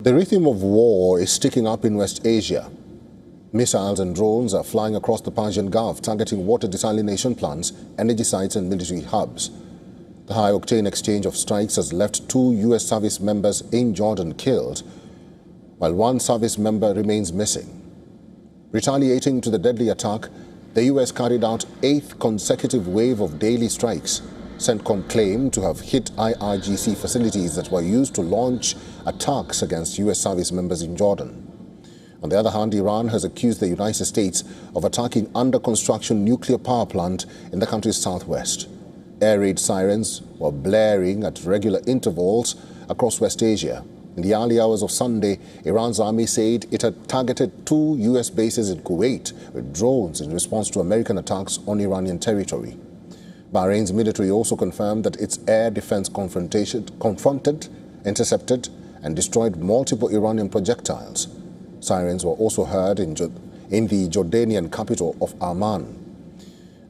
The rhythm of war is sticking up in West Asia. Missiles and drones are flying across the Persian Gulf, targeting water desalination plants, energy sites and military hubs. The high-octane exchange of strikes has left 2 U.S. service members in Jordan killed, while 1 service member remains missing. Retaliating to the deadly attack, the U.S. carried out 8th consecutive wave of daily strikes. CENTCOM claimed to have hit IRGC facilities that were used to launch attacks against U.S. service members in Jordan. On the other hand, Iran has accused the United States of attacking under-construction nuclear power plant in the country's southwest. Air raid sirens were blaring at regular intervals across West Asia. In the early hours of Sunday, Iran's army said it had targeted 2 U.S. bases in Kuwait with drones in response to American attacks on Iranian territory. Bahrain's military also confirmed that its air defense confronted, intercepted, and destroyed multiple Iranian projectiles. Sirens were also heard in the Jordanian capital of Amman.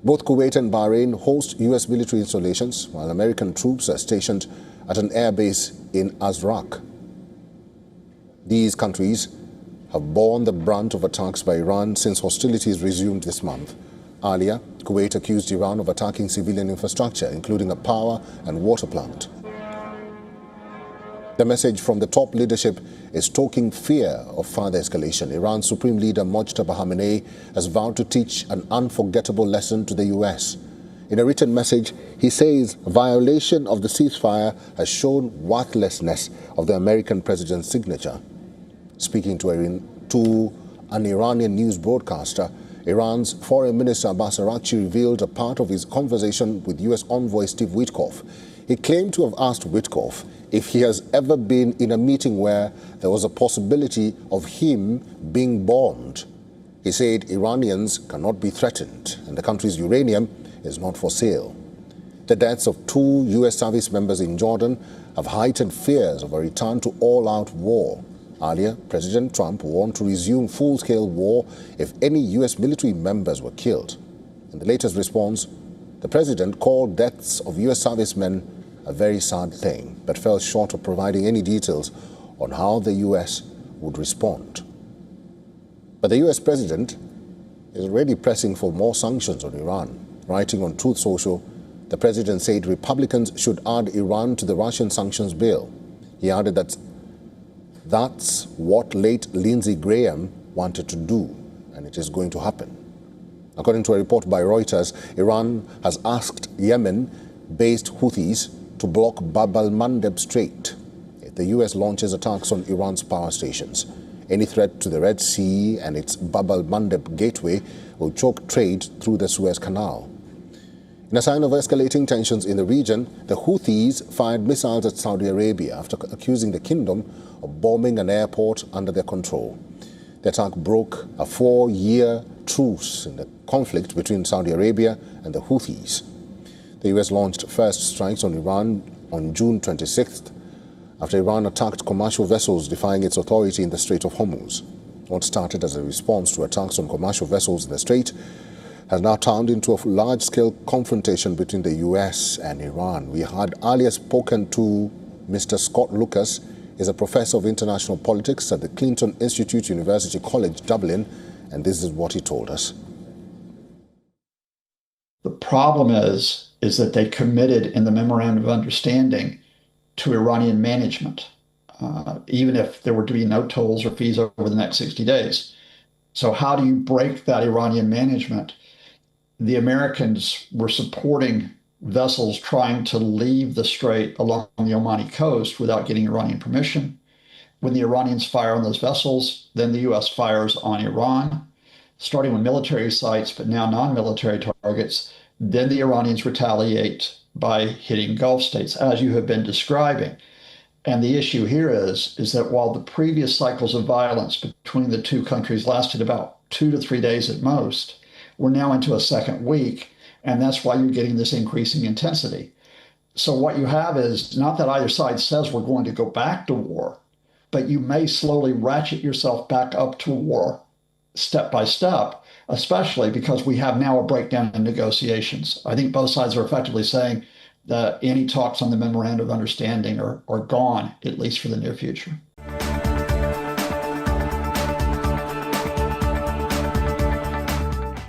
Both Kuwait and Bahrain host U.S. military installations, while American troops are stationed at an air base in Azraq. These countries have borne the brunt of attacks by Iran since hostilities resumed this month. Earlier, Kuwait accused Iran of attacking civilian infrastructure, including a power and water plant. The message from the top leadership is stoking fear of further escalation. Iran's Supreme Leader Mojtaba Khamenei has vowed to teach an unforgettable lesson to the U.S. In a written message, he says violation of the ceasefire has shown worthlessness of the American president's signature. Speaking to an Iranian news broadcaster, Iran's Foreign Minister Abbas Araghchi revealed a part of his conversation with U.S. envoy Steve Witkoff. He claimed to have asked Witkoff if he has ever been in a meeting where there was a possibility of him being bombed. He said Iranians cannot be threatened and the country's uranium is not for sale. The deaths of 2 U.S. service members in Jordan have heightened fears of a return to all-out war. Earlier, President Trump warned to resume full-scale war if any U.S. military members were killed. In the latest response, the president called deaths of U.S. servicemen a very sad thing, but fell short of providing any details on how the U.S. would respond. But the U.S. president is already pressing for more sanctions on Iran. Writing on Truth Social, the president said Republicans should add Iran to the Russian sanctions bill. He added that that's what late Lindsey Graham wanted to do, and it is going to happen. According to a report by Reuters, Iran has asked Yemen-based Houthis to block Bab al-Mandeb Strait if the U.S. launches attacks on Iran's power stations. Any threat to the Red Sea and its Bab al-Mandeb gateway will choke trade through the Suez Canal. In a sign of escalating tensions in the region, the Houthis fired missiles at Saudi Arabia after accusing the kingdom of bombing an airport under their control. The attack broke a 4-year truce in the conflict between Saudi Arabia and the Houthis. The U.S. launched first strikes on Iran on June 26th after Iran attacked commercial vessels defying its authority in the Strait of Hormuz. What started as a response to attacks on commercial vessels in the strait has now turned into a large-scale confrontation between the U.S. and Iran. We had earlier spoken to Mr. Scott Lucas. He's a professor of international politics at the Clinton Institute, University College, Dublin, and this is what he told us. The problem is that they committed in the memorandum of understanding to Iranian management, even if there were to be no tolls or fees over the next 60 days. So how do you break that Iranian management? The Americans were supporting vessels trying to leave the strait along the Omani coast without getting Iranian permission. When the Iranians fire on those vessels, then the U.S. fires on Iran, starting with military sites, but now non-military targets. Then the Iranians retaliate by hitting Gulf states, as you have been describing. And the issue here is that while the previous cycles of violence between the 2 countries lasted about 2 to 3 days at most, we're now into a second week, and that's why you're getting this increasing intensity. So what you have is not that either side says we're going to go back to war, but you may slowly ratchet yourself back up to war step by step, especially because we have now a breakdown in negotiations. I think both sides are effectively saying that any talks on the memorandum of understanding are gone, at least for the near future.